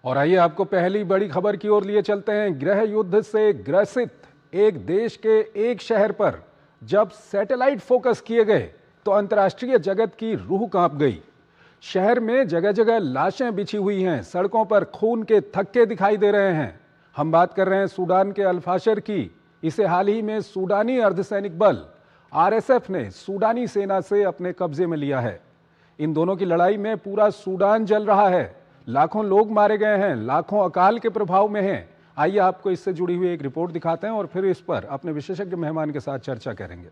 और आइए आपको पहली बड़ी खबर की ओर लिए चलते हैं। गृह युद्ध से ग्रसित एक देश के एक शहर पर जब सैटेलाइट फोकस किए गए तो अंतर्राष्ट्रीय जगत की रूह कांप गई। शहर में जगह जगह लाशें बिछी हुई हैं, सड़कों पर खून के थक्के दिखाई दे रहे हैं। हम बात कर रहे हैं सूडान के अल्फाशर की। इसे हाल ही में सूडानी अर्धसैनिक बल आरएसएफ ने सूडानी सेना से अपने कब्जे में लिया है। इन दोनों की लड़ाई में पूरा सूडान जल रहा है। लाखों लोग मारे गए हैं, लाखों अकाल के प्रभाव में हैं। आइए आपको इससे जुड़ी हुई एक रिपोर्ट दिखाते हैं और फिर इस पर अपने विशेषज्ञ मेहमान के साथ चर्चा करेंगे।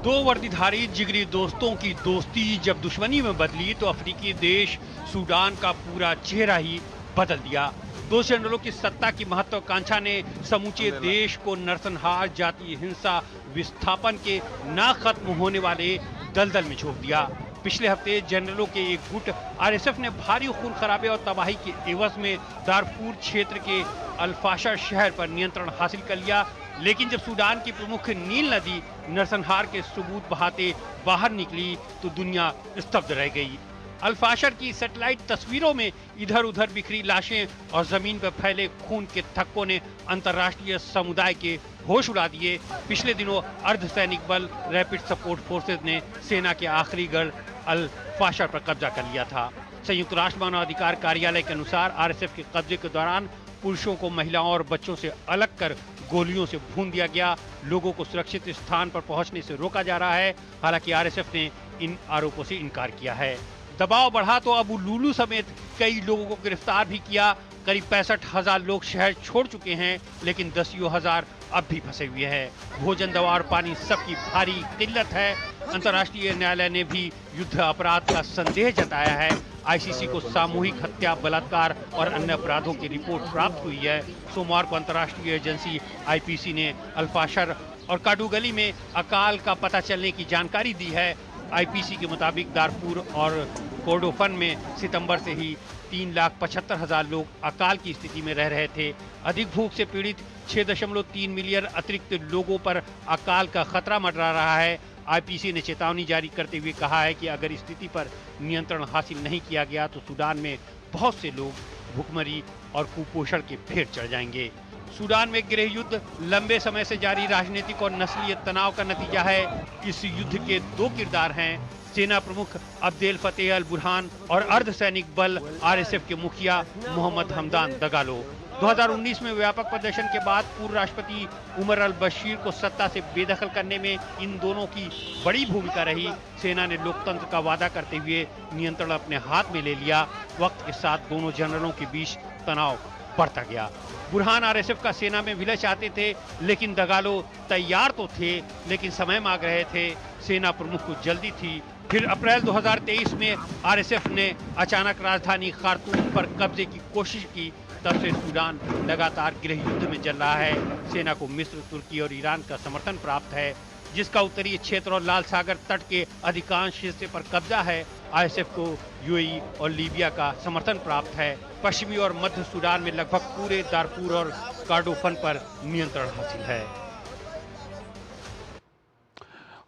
दो वर्दीधारी जिगरी दोस्तों की दोस्ती जब दुश्मनी में बदली तो अफ्रीकी देश सूडान का पूरा चेहरा ही बदल दिया। दो जनरलों की सत्ता की महत्वाकांक्षा ने समूचे देश को नरसंहार, जातीय हिंसा, विस्थापन के ना खत्म होने वाले दलदल में झोंक दिया। पिछले हफ्ते जनरलों के एक गुट आरएसएफ ने भारी खून खराबे और तबाही के एवज में दारफूर क्षेत्र के अल्फाशर शहर पर नियंत्रण हासिल कर लिया। लेकिन जब सूडान की प्रमुख नील नदी नरसंहार के सबूत बहाते बाहर निकली तो दुनिया स्तब्ध रह गई। अल्फाशर की सैटेलाइट तस्वीरों में इधर उधर बिखरी लाशें और जमीन पर फैले खून के थक्कों ने अंतर्राष्ट्रीय समुदाय के होश उड़ा दिए। पिछले दिनों अर्धसैनिक बल रैपिड सपोर्ट फोर्सेज ने सेना के आखिरी गढ़ अल्फाशर पर कब्जा कर लिया था। संयुक्त राष्ट्र मानवाधिकार कार्यालय के अनुसार आरएसएफ के कब्जे के दौरान पुरुषों को महिलाओं और बच्चों से अलग कर गोलियों से भून दिया गया। लोगों को सुरक्षित स्थान पर पहुंचने से रोका जा रहा है। हालांकि आरएसएफ ने इन आरोपों से इनकार किया है। दबाव बढ़ा तो अबू लुलू समेत कई लोगों को गिरफ्तार भी किया। करीब 65,000 लोग शहर छोड़ चुके हैं, लेकिन दसियों हजार अब भी फंसे हुए हैं। भोजन, दवा और पानी सबकी भारी किल्लत है। अंतर्राष्ट्रीय न्यायालय ने भी युद्ध अपराध का संदेह जताया है। आईसीसी को सामूहिक हत्या, बलात्कार और अन्य अपराधों की रिपोर्ट प्राप्त हुई है। सोमवार को अंतर्राष्ट्रीय एजेंसी आईपीसी ने अल्फाशर और काडूगली में अकाल का पता चलने की जानकारी दी है। आईपीसी के मुताबिक दारफूर और कोर्डोफन में सितंबर से ही 3,75,000 लोग अकाल की स्थिति में रह रहे थे। अधिक भूख से पीड़ित 6.3 मिलियन अतिरिक्त लोगों पर अकाल का खतरा मंडरा रहा है। आईपीसी ने चेतावनी जारी करते हुए कहा है कि अगर स्थिति पर नियंत्रण हासिल नहीं किया गया तो सूडान में बहुत से लोग भुखमरी और कुपोषण के फेर चढ़ जाएंगे। सूडान में गृह युद्ध लंबे समय से जारी राजनीतिक और नस्लीय तनाव का नतीजा है। इस युद्ध के दो किरदार हैं, सेना प्रमुख अब्देल फतेह अल बुरहान और अर्धसैनिक बल आरएसएफ के मुखिया मोहम्मद हमदान दगालो। 2019 में व्यापक प्रदर्शन के बाद पूर्व राष्ट्रपति उमर अल बशीर को सत्ता से बेदखल करने में इन दोनों की बड़ी भूमिका रही। सेना ने लोकतंत्र का वादा करते हुए नियंत्रण अपने हाथ में ले लिया। वक्त के साथ दोनों जनरलों के बीच तनाव बढ़ता गया। बुरहान आरएसएफ का सेना में विलय चाहते थे, लेकिन दगालो तैयार तो थे लेकिन समय मांग रहे थे। सेना प्रमुख को जल्दी थी। फिर अप्रैल 2023 में आरएसएफ ने अचानक राजधानी खार्तूम पर कब्जे की कोशिश की। तब से सूडान लगातार गृह युद्ध में चल रहा है। सेना को मिस्र, तुर्की और ईरान का समर्थन प्राप्त है, जिसका उत्तरीय क्षेत्र और लाल सागर तट के अधिकांश हिस्से पर कब्जा है। आईएसएफ को यूएई और लीबिया का समर्थन प्राप्त है। पश्चिमी और मध्य सूडान में लगभग पूरे दारफूर और कॉर्डोफन पर नियंत्रण हासिल है।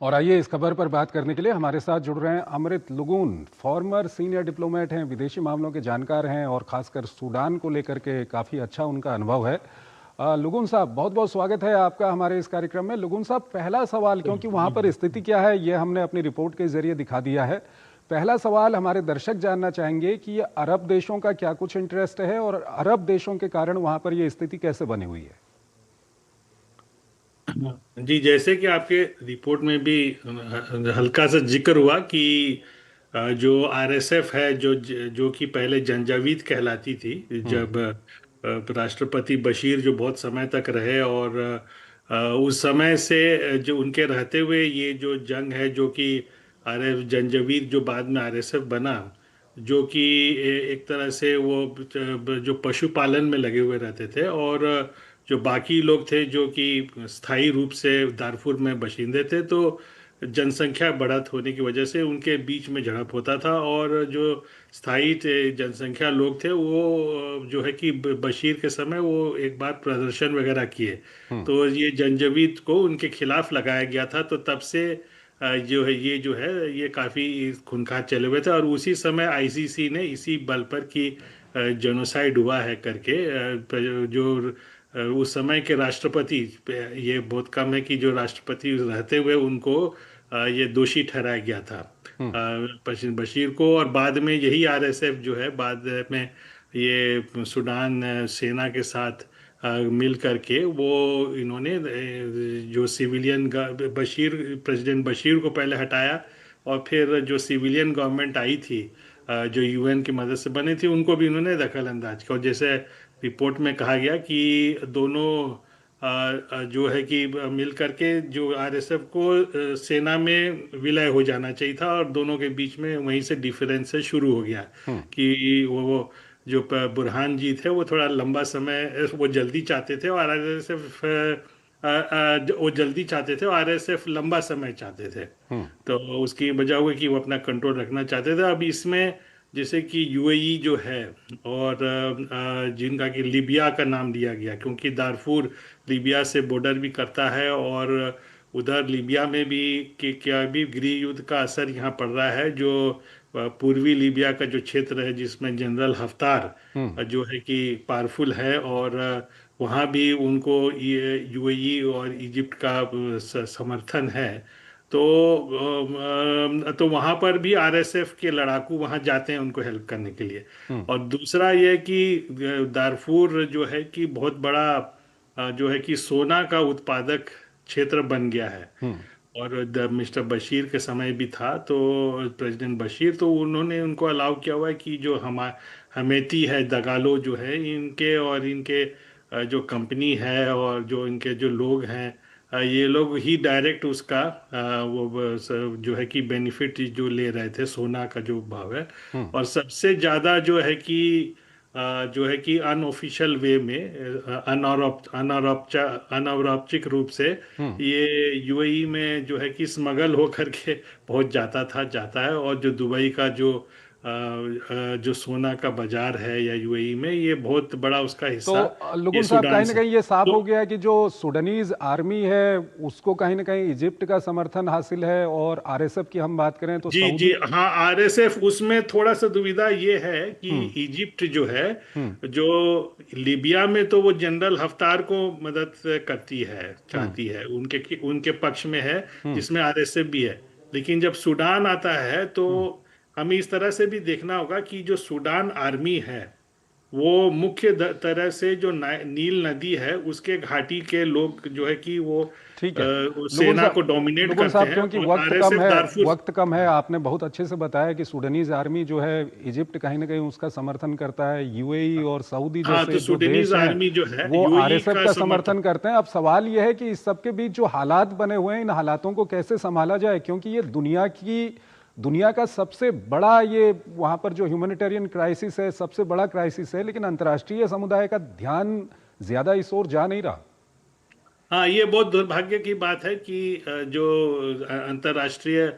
और आइए इस खबर पर बात करने के लिए हमारे साथ जुड़ रहे हैं अमृत लुगुन। फॉर्मर सीनियर डिप्लोमेट हैं, विदेशी मामलों के जानकार हैं और खासकर सूडान को लेकर के काफ़ी अच्छा उनका अनुभव है। लुगुन साहब, बहुत बहुत स्वागत है आपका हमारे इस कार्यक्रम में। लुगुन साहब, पहला सवाल, क्योंकि वहाँ पर स्थिति क्या है ये हमने अपनी रिपोर्ट के जरिए दिखा दिया है। पहला सवाल हमारे दर्शक जानना चाहेंगे कि ये अरब देशों का क्या कुछ इंटरेस्ट है और अरब देशों के कारण वहाँ पर ये स्थिति कैसे बनी हुई है? जी, जैसे कि आपके रिपोर्ट में भी हल्का सा जिक्र हुआ कि जो आरएसएफ है, जो कि पहले जंजावीद कहलाती थी, जब राष्ट्रपति बशीर जो बहुत समय तक रहे और उस समय से जो उनके रहते हुए ये जो जंग है, जो कि जंजावीद जो बाद में आरएसएफ बना, जो कि एक तरह से वो जो पशुपालन में लगे हुए रहते थे और जो बाकी लोग थे जो कि स्थायी रूप से दारफुर में बशिंदे थे, तो जनसंख्या बढ़त होने की वजह से उनके बीच में झड़प होता था, और जो स्थायी जनसंख्या लोग थे वो जो है कि बशीर के समय वो एक बार प्रदर्शन वगैरह किए, तो ये जंजवीद को उनके खिलाफ लगाया गया था। तो तब से जो है ये काफ़ी खूंखार चले हुए थे, और उसी समय आईसीसी ने इसी बल पर कि जेनोसाइड हुआ है करके जो उस समय के राष्ट्रपति, ये बहुत कम है कि जो राष्ट्रपति रहते हुए उनको ये दोषी ठहराया गया था बशीर को। और बाद में यही आरएसएफ जो है बाद में ये सूडान सेना के साथ मिल करके वो इन्होंने जो सिविलियन बशीर प्रेसिडेंट बशीर को पहले हटाया, और फिर जो सिविलियन गवर्नमेंट आई थी जो यूएन की मदद से बनी थी उनको भी इन्होंने दखल अंदाज किया। और जैसे रिपोर्ट में कहा गया कि दोनों जो है कि मिल करके जो आरएसएफ को सेना में विलय हो जाना चाहिए था, और दोनों के बीच में वहीं से डिफरेंस शुरू हो गया कि वो जो बुरहान जी थे वो थोड़ा लंबा समय वो जल्दी चाहते थे, और आरएसएफ वो जल्दी चाहते थे और आरएसएफ लंबा समय चाहते थे। तो उसकी वजह हुई कि वो अपना कंट्रोल रखना चाहते थे। अब इसमें जैसे कि यूएई जो है, और जिनका कि लीबिया का नाम दिया गया क्योंकि दारफूर लीबिया से बॉर्डर भी करता है, और उधर लीबिया में भी कि क्या भी गृह युद्ध का असर यहाँ पड़ रहा है। जो पूर्वी लीबिया का जो क्षेत्र है जिसमें जनरल हफ्तार जो है कि पावरफुल है, और वहाँ भी उनको ये यूएई और इजिप्ट का समर्थन है। तो वहाँ पर भी आरएसएफ के लड़ाकू वहाँ जाते हैं उनको हेल्प करने के लिए। और दूसरा ये कि दारफूर जो है कि बहुत बड़ा जो है कि सोना का उत्पादक क्षेत्र बन गया है, और मिस्टर बशीर के समय भी था, तो प्रेसिडेंट बशीर तो उन्होंने उनको अलाउ किया हुआ है कि जो हमेती है दगालो जो है इनके और इनके जो कंपनी है और जो इनके जो लोग हैं ये लोग ही डायरेक्ट उसका जो है कि बेनिफिट जो ले रहे थे सोना का जो भाव है। और सबसे ज़्यादा जो है कि जो है कि अनऑफिशियल वे में अनौपचारिक रूप से ये यूएई में जो है कि स्मगल हो करके बहुत जाता है। और जो दुबई का जो सोना का बाजार है या यूएई में ये बहुत बड़ा उसका हिस्सा तो लुगुन साहब कहीं ना कहीं ये साफ हो गया कि जो सुडानीज आर्मी है उसको कहीं ना कहीं इजिप्ट का समर्थन हासिल है, और आरएसएफ की हम बात करें तो जी हाँ, आरएसएफ उसमें थोड़ा सा दुविधा ये है कि इजिप्ट जो है जो लीबिया में तो वो जनरल हफ्तार को मदद करती है चाहती है, उनके पक्ष में है जिसमें आरएसएफ भी है। लेकिन जब सूडान आता है तो हमें इस तरह से भी देखना होगा कि जो सूडान आर्मी है वो मुख्य तरह से जो नील नदी है उसके घाटी के लोग जो है कि वो सेना को डोमिनेट करते हैं। क्योंकि वक्त कम है, आपने बहुत अच्छे से बताया कि सूडानीज आर्मी जो है इजिप्ट कहीं ना कहीं उसका समर्थन करता है, यूएई और सऊदी जैसे जो देश हैं वो आरएसएफ का समर्थन करते हैं। अब सवाल यह है कि इस सबके बीच जो हालात बने हुए हैं इन हालातों को कैसे संभाला जाए, क्योंकि ये दुनिया का सबसे बड़ा ये वहां पर जो ह्यूमैनिटेरियन क्राइसिस है सबसे बड़ा क्राइसिस है, लेकिन अंतर्राष्ट्रीय समुदाय का ध्यान ज्यादा इस ओर जा नहीं रहा। हाँ, ये बहुत दुर्भाग्य की बात है कि जो अंतर्राष्ट्रीय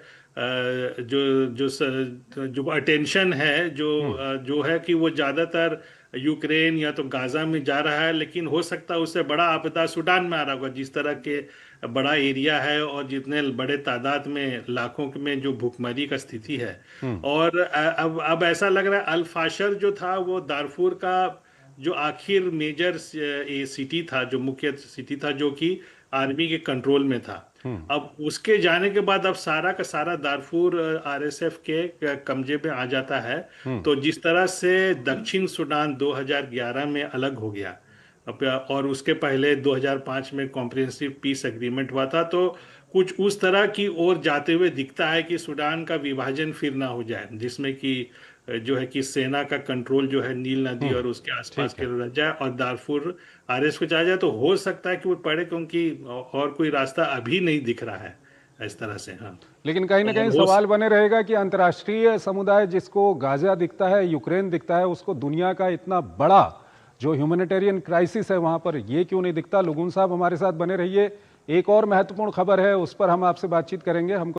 जो अटेंशन है जो है कि वो ज़्यादातर यूक्रेन या तो गाजा में जा रहा है, लेकिन हो सकता है उससे बड़ा आपदा सूडान में आ रहा होगा। जिस तरह के बड़ा एरिया है और जितने बड़े तादाद में लाखों में जो भूखमरी का स्थिति है। और अब ऐसा लग रहा है अल-फाशर जो था वो दारफूर का जो आखिर मेजर सिटी था, जो मुख्य सिटी था जो कि आर्मी के कंट्रोल में था। अब उसके जाने के बाद अब सारा का सारा दारफूर आरएसएफ के कब्जे में आ जाता है। तो जिस तरह से दक्षिण सूडान 2011 में अलग हो गया और उसके पहले 2005 में कॉम्प्रिहेंसिव पीस एग्रीमेंट हुआ था, तो कुछ उस तरह की ओर जाते हुए दिखता है कि सूडान का विभाजन फिर ना हो जाए, जिसमें कि जो है कि सेना का कंट्रोल जो है नील नदी और उसके आसपास के रह जाए और दारफूर आरएस को चला जाए। तो हो सकता है कि वो पड़े, क्योंकि और कोई रास्ता अभी नहीं दिख रहा है इस तरह से। हाँ, लेकिन कहीं ना कहीं सवाल बने रहेगा कि अंतर्राष्ट्रीय समुदाय जिसको गाजा दिखता है, यूक्रेन दिखता है, उसको दुनिया का इतना बड़ा जो ह्यूमैनिटेरियन क्राइसिस है वहां पर ये क्यों नहीं दिखता। लुगुन साहब हमारे साथ बने रहिए, एक और महत्वपूर्ण खबर है उस पर हम आपसे बातचीत करेंगे। हमको